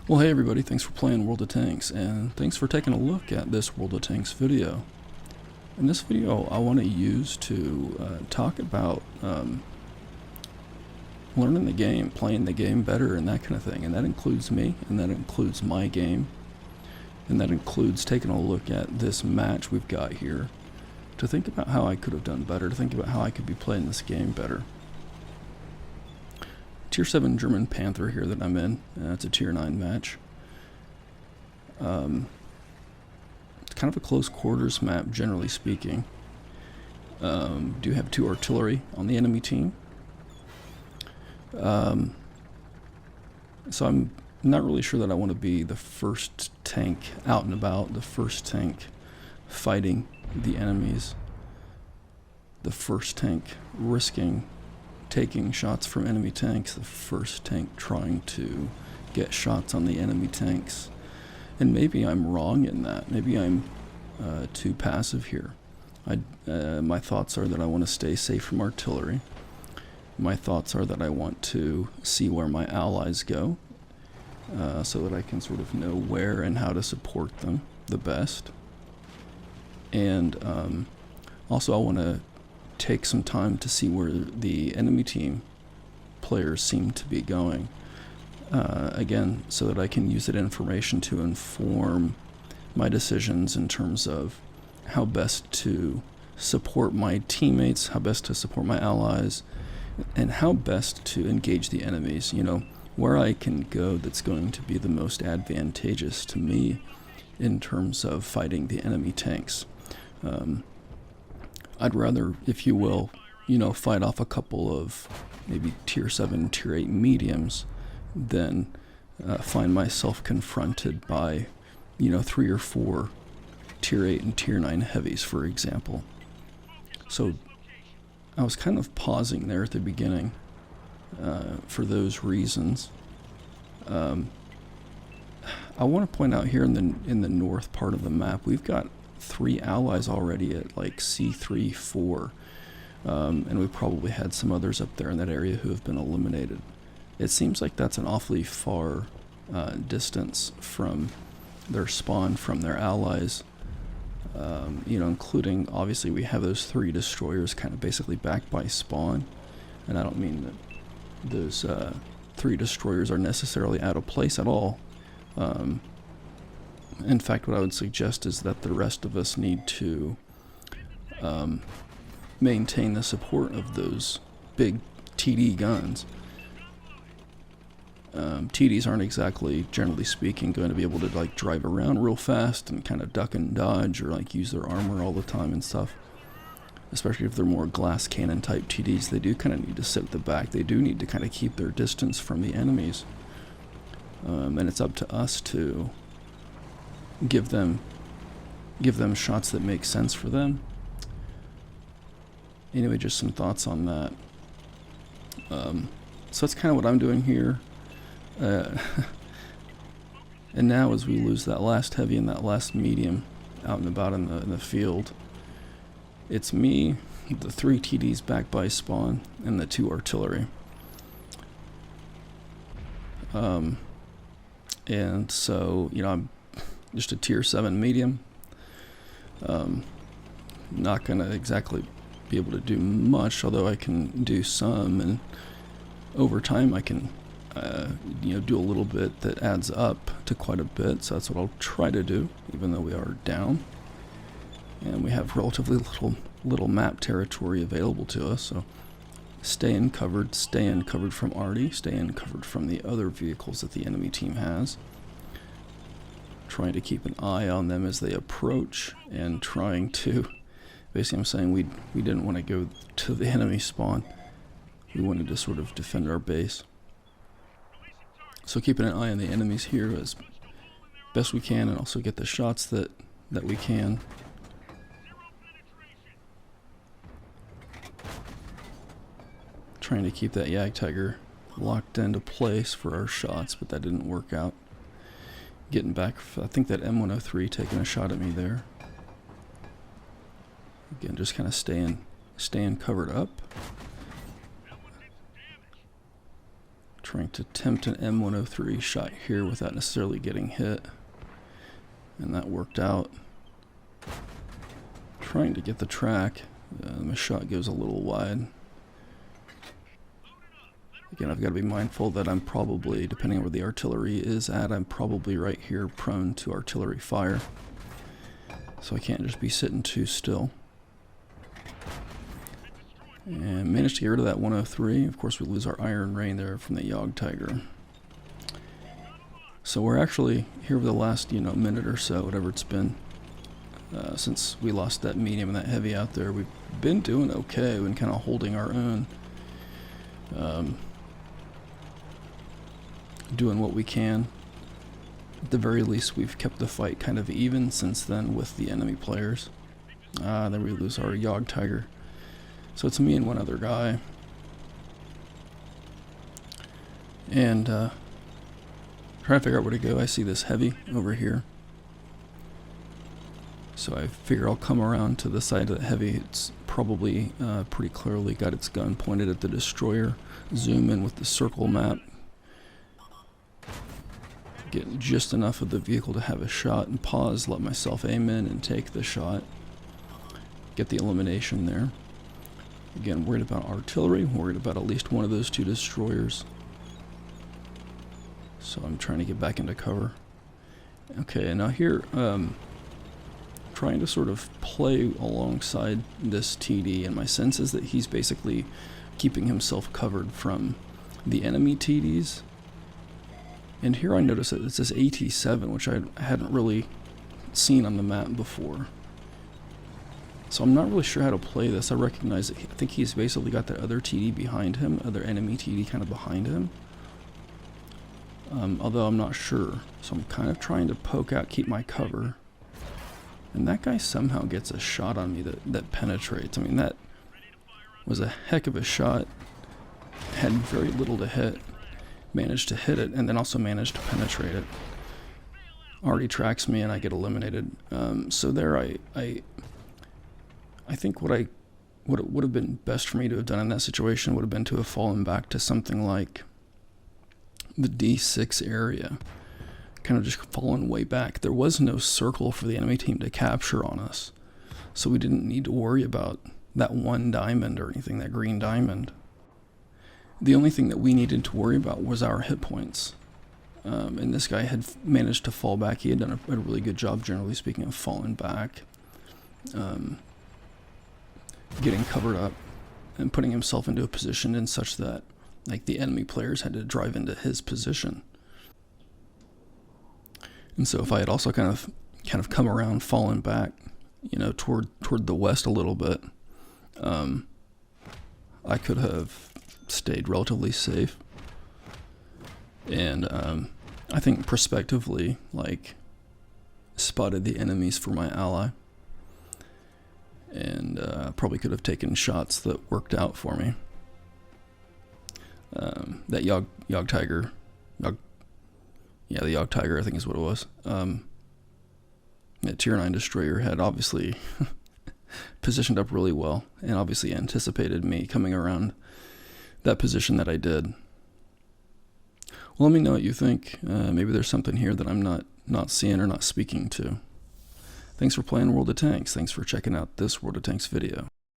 Well, hey everybody, thanks for playing World of Tanks, and thanks for taking a look at this World of Tanks video. In this video, I want to use to talk about learning the game, playing the game better, and that kind of thing. And that includes me, and that includes my game, and that includes taking a look at this match we've got here, to think about how I could have done better, to think about how I could be playing this game better. Tier 7 German Panther here that I'm in. It's a Tier 9 match. It's kind of a close quarters map, generally speaking. Do have 2 artillery on the enemy team. So I'm not really sure that I want to be the first tank out and about, the first tank fighting the enemies, the first tank risking taking shots from enemy tanks, the first tank trying to get shots on the enemy tanks. And maybe I'm wrong in that. Maybe I'm too passive here. My thoughts are that I want to stay safe from artillery. My thoughts are that I want to see where my allies go, so that I can sort of know where and how to support them the best. And also I want to take some time to see where the enemy team players seem to be going, again, so that I can use that information to inform my decisions in terms of how best to support my teammates, how best to support my allies, and how best to engage the enemies. You know, where I can go that's going to be the most advantageous to me in terms of fighting the enemy tanks. I'd rather, if you will, fight off a couple of maybe Tier 7, Tier 8 mediums than find myself confronted by, 3 or 4 Tier 8 and Tier 9 heavies, for example. So I was kind of pausing there at the beginning for those reasons. I want to point out here in the north part of the map, we've got 3 allies already at like C3, 4, and we probably had some others up there in that area who have been eliminated. It seems like that's an awfully far distance from their spawn, from their allies, including, obviously, we have those 3 destroyers kind of basically backed by spawn, and I don't mean that those 3 destroyers are necessarily out of place at all. In fact, what I would suggest is that the rest of us need to maintain the support of those big TD guns. TDs aren't exactly, generally speaking, going to be able to like drive around real fast and kind of duck and dodge or like use their armor all the time and stuff. Especially if they're more glass cannon type TDs, they do kind of need to sit at the back. They do need to kind of keep their distance from the enemies. And it's up to us to give them shots that make sense for them. Anyway, just some thoughts on that. So that's kind of what I'm doing here. And now as we lose that last heavy and that last medium out and about in the field, it's me, the 3 TDs backed by spawn, and the 2 artillery. And so, I'm just a Tier 7 medium. Not going to exactly be able to do much, although I can do some, and over time I can do a little bit that adds up to quite a bit, so that's what I'll try to do, even though we are down. And we have relatively little map territory available to us, so stay uncovered from Arty, stay uncovered from the other vehicles that the enemy team has. Trying to keep an eye on them as they approach, and trying to, basically I'm saying we didn't want to go to the enemy spawn. We wanted to sort of defend our base. So keeping an eye on the enemies here as best we can, and also get the shots that we can. Trying to keep that Jagdtiger locked into place for our shots, but that didn't work out. Getting back, I think that M103 taking a shot at me there. Again, just kind of staying covered up. Trying to tempt an M103 shot here without necessarily getting hit. And that worked out. Trying to get the track. My shot goes a little wide. Again, I've got to be mindful that I'm probably, depending on where the artillery is at, I'm probably right here prone to artillery fire. So I can't just be sitting too still. And managed to get rid of that 103. Of course, we lose our Iron Rain there from the Yog Tiger. So we're actually here for the last, minute or so, whatever it's been, since we lost that medium and that heavy out there. We've been doing okay. We've been kind of holding our own. Doing what we can. At the very least, we've kept the fight kind of even since then with the enemy players. Then we lose our Yog Tiger. So it's me and one other guy. And trying to figure out where to go. I see this heavy over here. So I figure I'll come around to the side of the heavy. It's probably pretty clearly got its gun pointed at the destroyer. Zoom in with the circle map. Get just enough of the vehicle to have a shot and pause, let myself aim in and take the shot. Get the elimination there. Again, worried about artillery, worried about at least one of those two destroyers. So I'm trying to get back into cover. Okay, and now here, trying to sort of play alongside this TD, and my sense is that he's basically keeping himself covered from the enemy TDs. And here I notice that it's this AT7, which I hadn't really seen on the map before. So I'm not really sure how to play this. I recognize that I think he's basically got that other TD behind him, other enemy TD kind of behind him. Although I'm not sure. So I'm kind of trying to poke out, keep my cover. And that guy somehow gets a shot on me that penetrates. I mean, that was a heck of a shot. Had very little to hit. Managed to hit it, and then also managed to penetrate it. Already tracks me, and I get eliminated. So there, I think what it would have been best for me to have done in that situation would have been to have fallen back to something like the D6 area, kind of just fallen way back. There was no circle for the enemy team to capture on us, so we didn't need to worry about that one diamond or anything, that green diamond. The only thing that we needed to worry about was our hit points. And this guy had managed to fall back. He had done a really good job, generally speaking, of falling back, getting covered up, and putting himself into a position in such that, like, the enemy players had to drive into his position. And so if I had also kind of come around, fallen back, toward the west a little bit, I could have stayed relatively safe. And I think prospectively, spotted the enemies for my ally, and probably could have taken shots that worked out for me. That Yog Tiger, the Yog Tiger, I think is what it was. That Tier 9 destroyer had obviously positioned up really well, and obviously anticipated me coming around that position that I did. Well, let me know what you think. Maybe there's something here that I'm not seeing or not speaking to. Thanks for playing World of Tanks. Thanks for checking out this World of Tanks video.